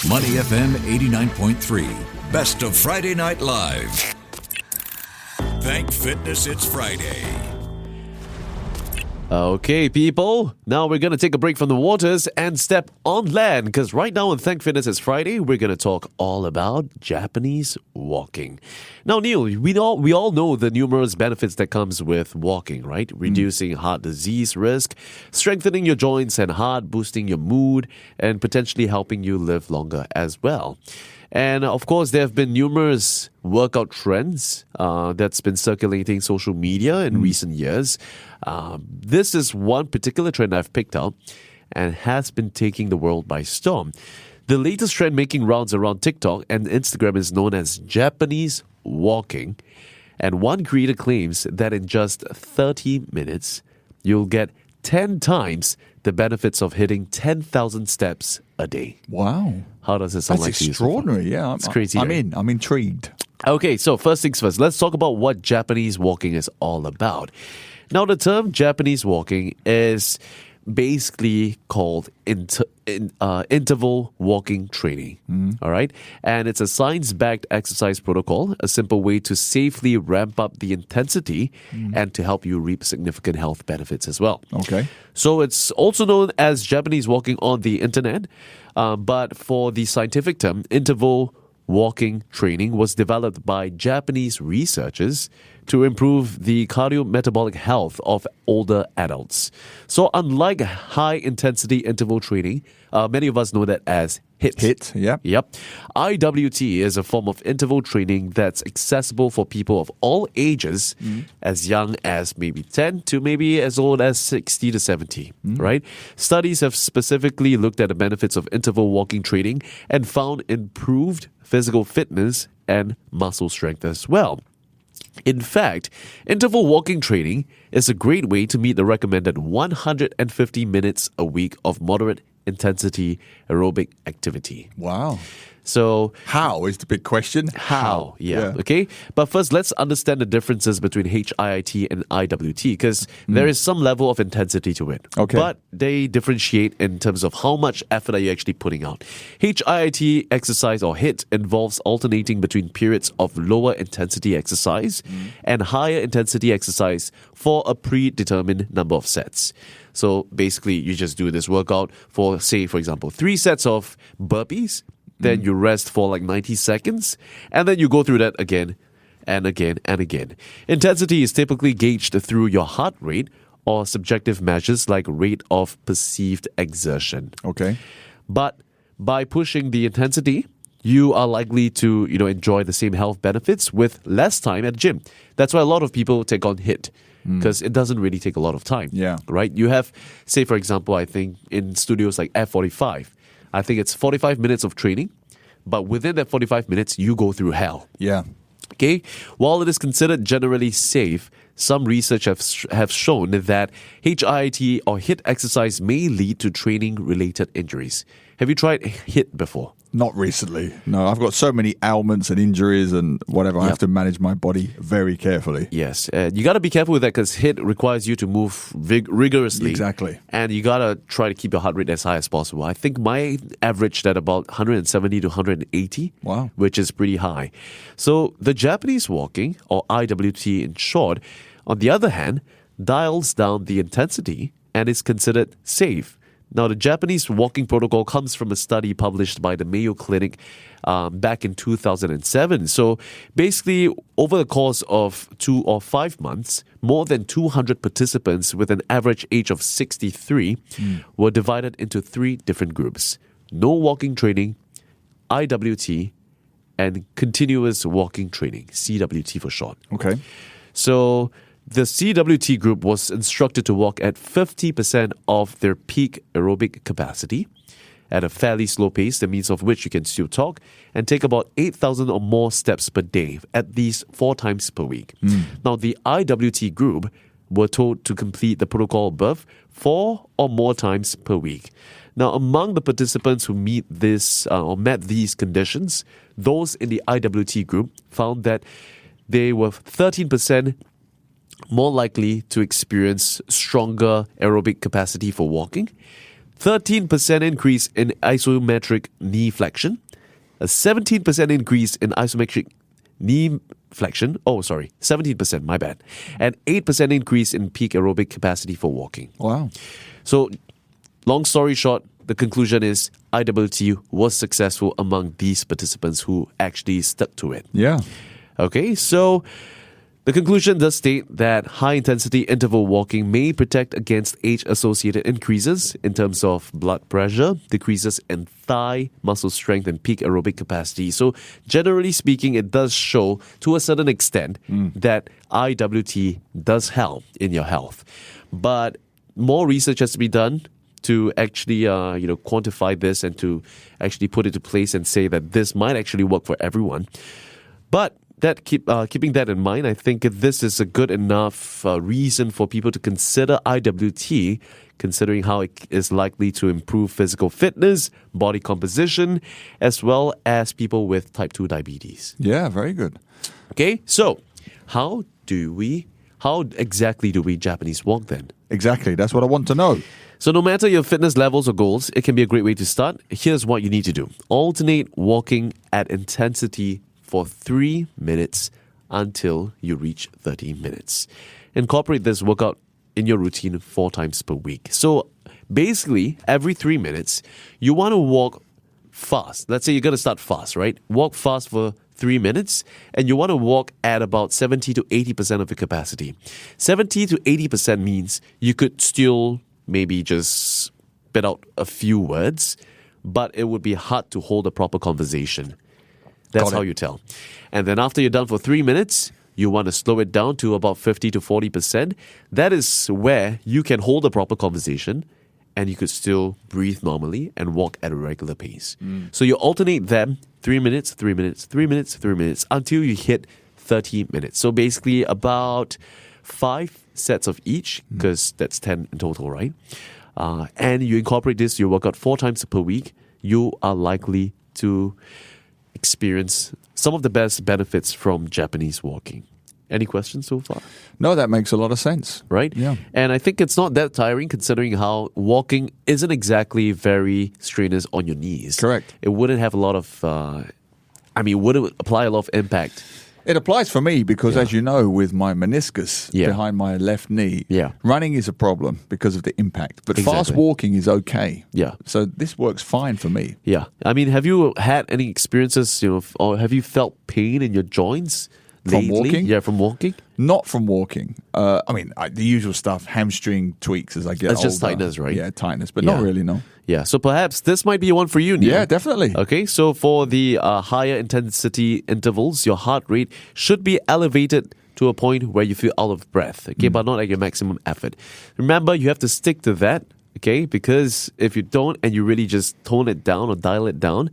Money FM 89.3. Best of Friday Night Live. Thank fitness it's Friday. Okay, people. Now we're going to take a break from the waters and step on land because right now on Thank Fitness It's Friday, we're going to talk all about Japanese walking. Now, Neil, we all know the numerous benefits that comes with walking, right? Reducing heart disease risk, strengthening your joints and heart, boosting your mood, and potentially helping you live longer as well. And of course, there have been numerous workout trends that's been circulating social media in recent years. This is one particular trend I've picked out and has been taking the world by storm. The latest trend making rounds around TikTok and Instagram is known as Japanese walking. And one creator claims that in just 30 minutes, you'll get 10 times the benefits of hitting 10,000 steps a day. Wow. How does it sound That's like to you? extraordinary, yeah. It's crazy. I'm right? in. I'm intrigued. Okay, so first things first, let's talk about what Japanese walking is all about. Now, the term Japanese walking is basically called interval walking training. All right? And it's a science-backed exercise protocol, a simple way to safely ramp up the intensity and to help you reap significant health benefits as well. Okay. So it's also known as Japanese walking on the internet, but for the scientific term, interval walking training was developed by Japanese researchers to improve the cardiometabolic health of older adults. So unlike high-intensity interval training, many of us know that as HIIT. HIIT, yeah. Yep. IWT is a form of interval training that's accessible for people of all ages, as young as maybe 10 to maybe as old as 60 to 70, right? Studies have specifically looked at the benefits of interval walking training and found improved physical fitness and muscle strength as well. In fact, interval walking training is a great way to meet the recommended 150 minutes a week of moderate intensity aerobic activity. Wow. So, How is the big question? how? Yeah. Okay. But first, let's understand the differences between HIIT and IWT because there is some level of intensity to it. Okay. But they differentiate in terms of how much effort are you actually putting out. HIIT exercise or HIIT involves alternating between periods of lower intensity exercise and higher intensity exercise for a predetermined number of sets. So basically, you just do this workout for, say, for example, 3 sets of burpees. Then you rest for like 90 seconds, and then you go through that again and again and again. Intensity is typically gauged through your heart rate or subjective measures like rate of perceived exertion. Okay. But by pushing the intensity, you are likely to, enjoy the same health benefits with less time at the gym. That's why a lot of people take on HIIT because it doesn't really take a lot of time. Yeah. Right? You have, say, for example, I think in studios like F45, I think it's 45 minutes of training, but within that 45 minutes, you go through hell. Yeah. Okay? While it is considered generally safe, some research have shown that HIIT or HIIT exercise may lead to training-related injuries. Have you tried HIIT before? Not recently. No, I've got so many ailments and injuries and whatever. I have to manage my body very carefully. Yes. You got to be careful with that because HIIT requires you to move rigorously. Exactly. And you got to try to keep your heart rate as high as possible. I think my averaged at about 170 to 180. Wow. Which is pretty high. So the Japanese walking, or IWT in short, on the other hand, dials down the intensity and is considered safe. Now, the Japanese walking protocol comes from a study published by the Mayo Clinic back in 2007. So basically, over the course of 2 or 5 months, more than 200 participants with an average age of 63 were divided into 3 different groups. No walking training, IWT, and continuous walking training, CWT for short. Okay. So the CWT group was instructed to walk at 50% of their peak aerobic capacity at a fairly slow pace, the means of which you can still talk, and take about 8,000 or more steps per day, at least 4 times per week. Now, the IWT group were told to complete the protocol above 4 or more times per week. Now, among the participants who met these conditions, those in the IWT group found that they were 13% more likely to experience stronger aerobic capacity for walking, 13% increase in isometric knee flexion, a 17% increase in isometric knee flexion. 17%, my bad. And 8% increase in peak aerobic capacity for walking. Wow. So, long story short, the conclusion is IWT was successful among these participants who actually stuck to it. Yeah. Okay, so the conclusion does state that high-intensity interval walking may protect against age-associated increases in terms of blood pressure, decreases in thigh muscle strength, and peak aerobic capacity. So generally speaking, it does show to a certain extent that IWT does help in your health. But more research has to be done to actually quantify this and to actually put it to place and say that this might actually work for everyone. But keeping that in mind, I think this is a good enough reason for people to consider IWT, considering how it is likely to improve physical fitness, body composition, as well as people with type 2 diabetes. Yeah, very good. Okay, so how exactly do we Japanese walk then? Exactly. That's what I want to know. So no matter your fitness levels or goals, it can be a great way to start. Here's what you need to do. Alternate walking at intensity for 3 minutes until you reach 30 minutes. Incorporate this workout in your routine 4 times per week. So basically, every 3 minutes, you want to walk fast. Let's say you're going to start fast, right? Walk fast for 3 minutes, and you want to walk at about 70 to 80% of your capacity. 70 to 80% means you could still maybe just spit out a few words, but it would be hard to hold a proper conversation. That's how you tell. And then after you're done for 3 minutes, you want to slow it down to about 50 to 40%. That is where you can hold a proper conversation and you could still breathe normally and walk at a regular pace. So you alternate them 3 minutes, 3 minutes, 3 minutes, 3 minutes until you hit 30 minutes. So basically about 5 sets of each, because that's 10 in total, right? And you incorporate this, you work out 4 times per week, you are likely to experience some of the best benefits from Japanese walking. Any questions so far? No, that makes a lot of sense. Right? Yeah. And I think it's not that tiring considering how walking isn't exactly very strenuous on your knees. Correct. It wouldn't have a lot of, it wouldn't apply a lot of impact. It applies for me because, as you know, with my meniscus Yeah. behind my left knee, Yeah. running is a problem because of the impact. But Exactly. fast walking is okay. Yeah. So this works fine for me. Yeah. I mean, have you had any experiences, or have you felt pain in your joints From lately? walking? Yeah, from walking? Not from walking. The usual stuff, hamstring tweaks as I get That's older. just tightness, right? Yeah, tightness, but not Yeah. really, no. Yeah. So perhaps this might be one for you, Neil. Yeah, definitely. Okay, so for the higher intensity intervals, your heart rate should be elevated to a point where you feel out of breath, okay, but not at your maximum effort. Remember, you have to stick to that, okay, because if you don't and you really just tone it down or dial it down,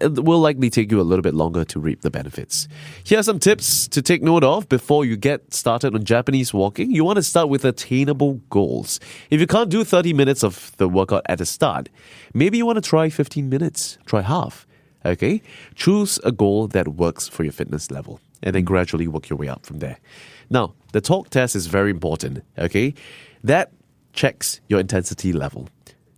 it will likely take you a little bit longer to reap the benefits. Here are some tips to take note of before you get started on Japanese walking. You want to start with attainable goals. If you can't do 30 minutes of the workout at the start, maybe you want to try 15 minutes, try half. Okay? Choose a goal that works for your fitness level and then gradually work your way up from there. Now, the talk test is very important. Okay? That checks your intensity level.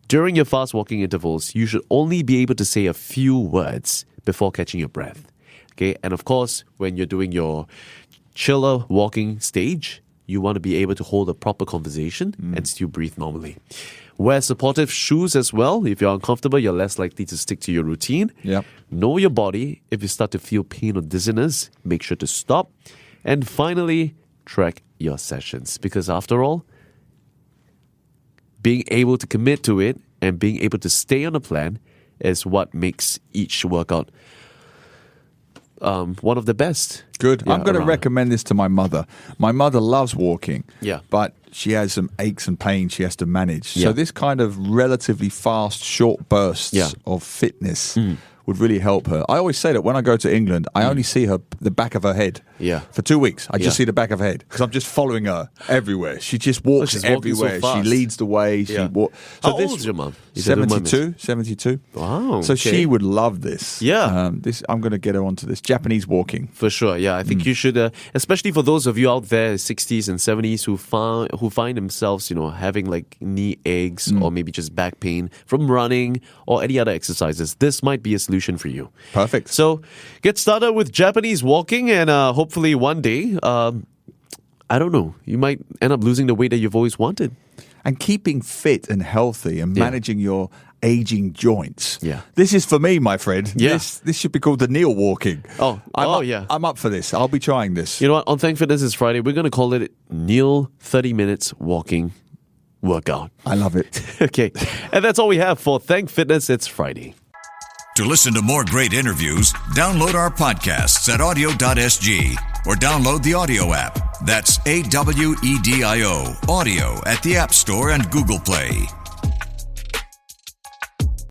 During your fast walking intervals, you should only be able to say a few words before catching your breath. Okay, and of course, when you're doing your chiller walking stage, you want to be able to hold a proper conversation and still breathe normally. Wear supportive shoes as well. If you're uncomfortable, you're less likely to stick to your routine. Yep. Know your body. If you start to feel pain or dizziness, make sure to stop. And finally, track your sessions. Because after all, being able to commit to it and being able to stay on a plan is what makes each workout one of the best. Good. Yeah, I'm going to around. recommend this to my mother. My mother loves walking. Yeah. But she has some aches and pains she has to manage. Yeah. So this kind of relatively fast, short bursts Yeah. of fitness would really help her. I always say that when I go to England, I only see the back of her head. Yeah. For 2 weeks. I just Yeah. see the back of her head because I'm just following her everywhere. She just walks she's walking so everywhere. She fast. leads the way. She Yeah. How old is your mum? You said her mum is- 72. Wow, So okay. she would love this. Yeah. I'm going to get her onto this Japanese walking. For sure, yeah. I think you should, especially for those of you out there, 60s and 70s, who find themselves, having like knee aches or maybe just back pain from running or any other exercises. This might be a solution for you. Perfect. So get started with Japanese walking, and hopefully one day, I don't know, you might end up losing the weight that you've always wanted. And keeping fit and healthy and managing your aging joints. Yeah. This is for me, my friend. Yeah. This should be called the Neil walking. Yeah. I'm up for this. I'll be trying this. You know what? On Thank Fitness is Friday. We're going to call it Neil 30 Minutes Walking Workout. I love it. Okay. And that's all we have for Thank Fitness. It's Friday. To listen to more great interviews, download our podcasts at audio.sg or download the audio app. That's AWEDIO, audio at the App Store and Google Play.